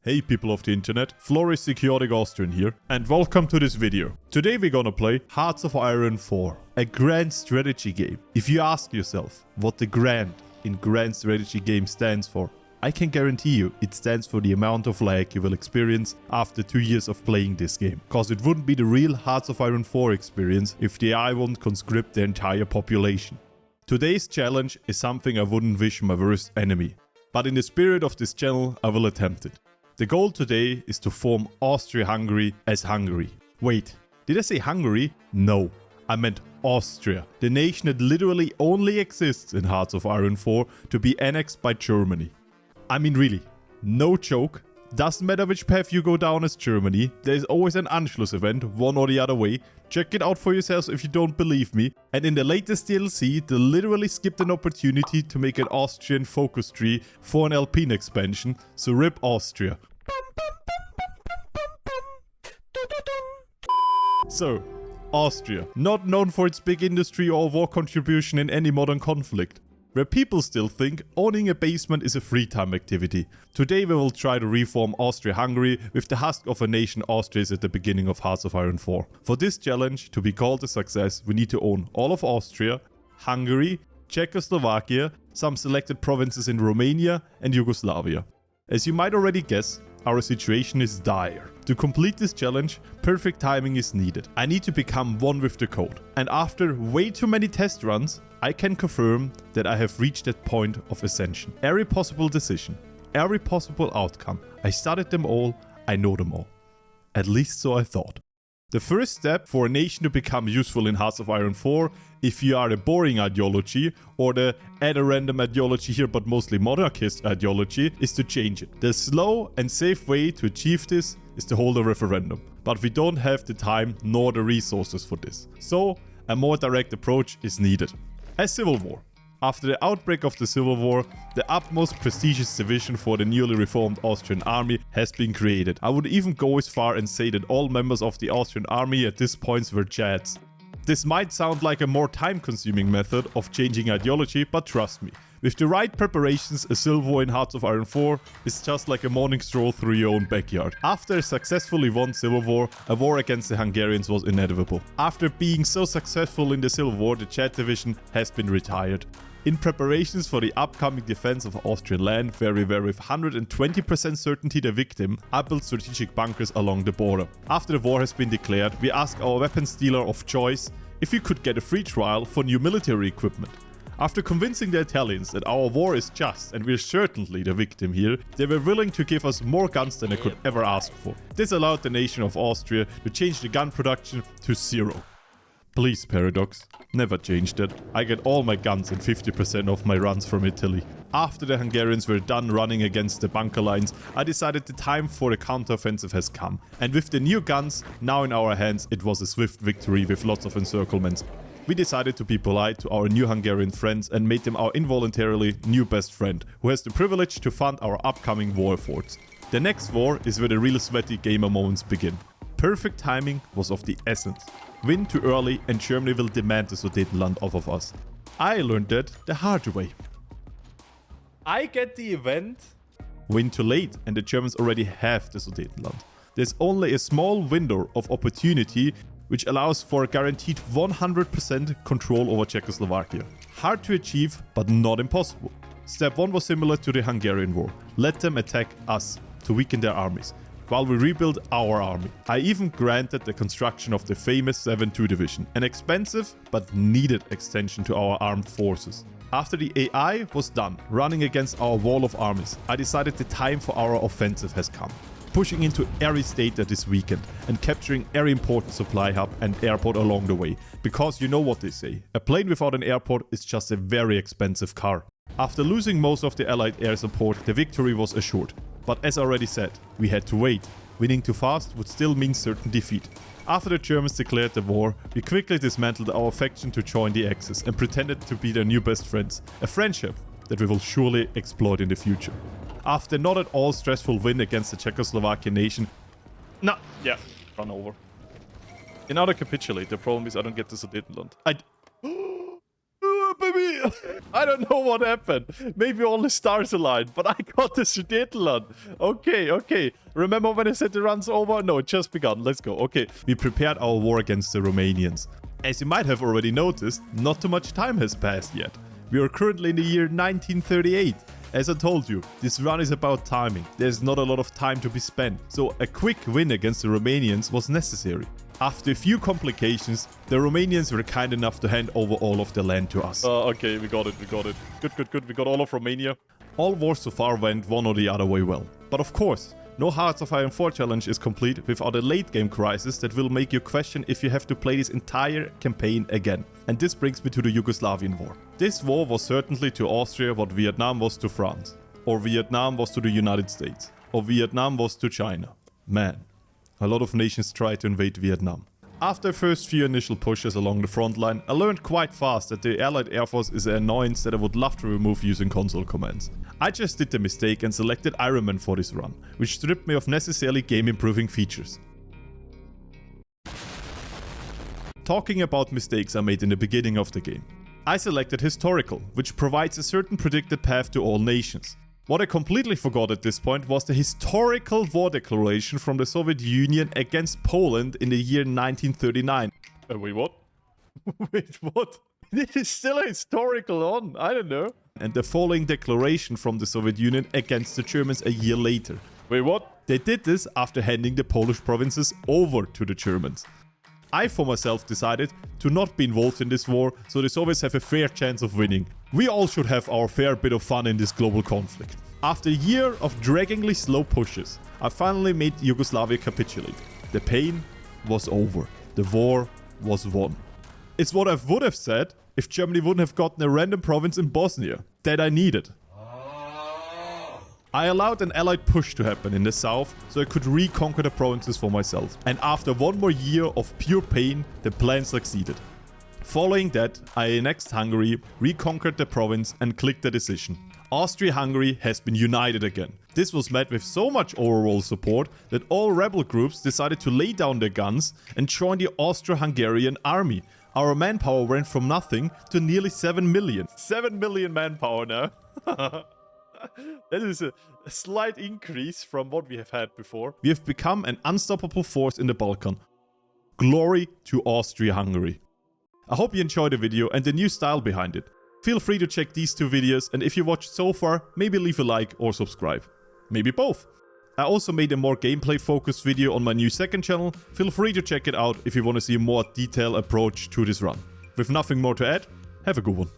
Hey people of the internet, Florius the Chaotic Austrian here, and welcome to this video. Today we're gonna play Hearts of Iron 4, a grand strategy game. If you ask yourself what the grand in grand strategy game stands for, I can guarantee you it stands for the amount of lag you will experience after 2 years of playing this game. Cause it wouldn't be the real Hearts of Iron 4 experience if the AI wouldn't conscript the entire population. Today's challenge is something I wouldn't wish my worst enemy, but in the spirit of this channel I will attempt it. The goal today is to form Austria-Hungary as Hungary. Wait, did I say Hungary? No, I meant Austria, the nation that literally only exists in Hearts of Iron 4 to be annexed by Germany. I mean really, no joke. Doesn't matter which path you go down as Germany, there is always an Anschluss event, one or the other way. Check it out for yourselves if you don't believe me. And in the latest DLC, they literally skipped an opportunity to make an Austrian focus tree for an Alpine expansion, so rip Austria. So, Austria, not known for its big industry or war contribution in any modern conflict, where people still think owning a basement is a free time activity. Today we will try to reform Austria-Hungary with the husk of a nation Austria is at the beginning of Hearts of Iron 4. For this challenge to be called a success, we need to own all of Austria, Hungary, Czechoslovakia, some selected provinces in Romania and Yugoslavia. As you might already guess, our situation is dire. To complete this challenge, perfect timing is needed. I need to become one with the code. And after way too many test runs, I can confirm that I have reached that point of ascension. Every possible decision, every possible outcome, I studied them all, I know them all. At least so I thought. The first step for a nation to become useful in Hearts of Iron 4, if you are a boring ideology, or the add a random ideology here but mostly monarchist ideology, is to change it. The slow and safe way to achieve this is to hold a referendum. But we don't have the time nor the resources for this. So a more direct approach is needed. A civil war. After the outbreak of the Civil War, the utmost prestigious division for the newly reformed Austrian army has been created. I would even go as far and say that all members of the Austrian army at this point were Chads. This might sound like a more time-consuming method of changing ideology, but trust me, with the right preparations, a civil war in Hearts of Iron 4 is just like a morning stroll through your own backyard. After a successfully won civil war, a war against the Hungarians was inevitable. After being so successful in the civil war, the Chad division has been retired. In preparations for the upcoming defense of Austrian land, where we were with 120% certainty the victim, I built strategic bunkers along the border. After the war has been declared, we asked our weapons dealer of choice if we could get a free trial for new military equipment. After convincing the Italians that our war is just and we're certainly the victim here, they were willing to give us more guns than I could ever ask for. This allowed the nation of Austria to change the gun production to 0. Please, Paradox, never change that. I get all my guns and 50% of my runs from Italy. After the Hungarians were done running against the bunker lines, I decided the time for the counteroffensive has come. And with the new guns now in our hands, it was a swift victory with lots of encirclements. We decided to be polite to our new Hungarian friends and made them our involuntarily new best friend, who has the privilege to fund our upcoming war efforts. The next war is where the real sweaty gamer moments begin. Perfect timing was of the essence. Win too early and Germany will demand the Sudetenland off of us. I learned that the hard way. I get the event. Win too late and the Germans already have the Sudetenland. There's only a small window of opportunity which allows for a guaranteed 100% control over Czechoslovakia. Hard to achieve, but not impossible. Step 1 was similar to the Hungarian war. Let them attack us to weaken their armies, while we rebuild our army. I even granted the construction of the famous 7-2 division, an expensive but needed extension to our armed forces. After the AI was done running against our wall of armies, I decided the time for our offensive has come. Pushing into every state that is weakened and capturing every important supply hub and airport along the way. Because you know what they say, a plane without an airport is just a very expensive car. After losing most of the Allied air support, the victory was assured. But as already said, we had to wait. Winning too fast would still mean certain defeat. After the Germans declared the war, we quickly dismantled our faction to join the Axis and pretended to be their new best friends. A friendship that we will surely exploit in the future. After not at all stressful win against the Czechoslovakian nation... run over. In order to capitulate, the problem is I don't get the Sudetenland. Baby! I don't know what happened. Maybe all the stars aligned, but I got the Sudetenland. Okay, okay. Remember when I said the run's over? No, it just begun. Let's go. Okay, we prepared our war against the Romanians. As you might have already noticed, not too much time has passed yet. We are currently in the year 1938. As I told you, this run is about timing. There's not a lot of time to be spent, so a quick win against the Romanians was necessary. After a few complications, the Romanians were kind enough to hand over all of their land to us. Okay, we got it. Good. We got all of Romania. All wars so far went one or the other way well. But of course, no Hearts of Iron 4 challenge is complete without a late game crisis that will make you question if you have to play this entire campaign again. And this brings me to the Yugoslavian war. This war was certainly to Austria what Vietnam was to France, or Vietnam was to the United States, or Vietnam was to China. Man, a lot of nations tried to invade Vietnam. After the first few initial pushes along the front line, I learned quite fast that the Allied Air Force is an annoyance that I would love to remove using console commands. I just did the mistake and selected Ironman for this run, which stripped me of necessarily game improving features. Talking about mistakes I made in the beginning of the game. I selected Historical, which provides a certain predicted path to all nations. What I completely forgot at this point was the historical war declaration from the Soviet Union against Poland in the year 1939. Wait, what? Wait, what? This is still a historical on? I don't know. And the following declaration from the Soviet Union against the Germans a year later. Wait, what? They did this after handing the Polish provinces over to the Germans. I for myself decided to not be involved in this war, so the Soviets have a fair chance of winning. We all should have our fair bit of fun in this global conflict. After a year of draggingly slow pushes, I finally made Yugoslavia capitulate. The pain was over. The war was won. It's what I would have said if Germany wouldn't have gotten a random province in Bosnia that I needed. I allowed an allied push to happen in the south so I could reconquer the provinces for myself. And after one more year of pure pain, the plan succeeded. Following that, I annexed Hungary, reconquered the province and clicked the decision. Austria-Hungary has been united again. This was met with so much overall support that all rebel groups decided to lay down their guns and join the Austro-Hungarian army. Our manpower went from nothing to nearly 7 million. 7 million manpower now. That is a slight increase from what we have had before. We have become an unstoppable force in the Balkan. Glory to Austria-Hungary. I hope you enjoyed the video and the new style behind it. Feel free to check these two videos, and if you watched so far, maybe leave a like or subscribe. Maybe both. I also made a more gameplay focused video on my new second channel. Feel free to check it out if you want to see a more detailed approach to this run. With nothing more to add, have a good one.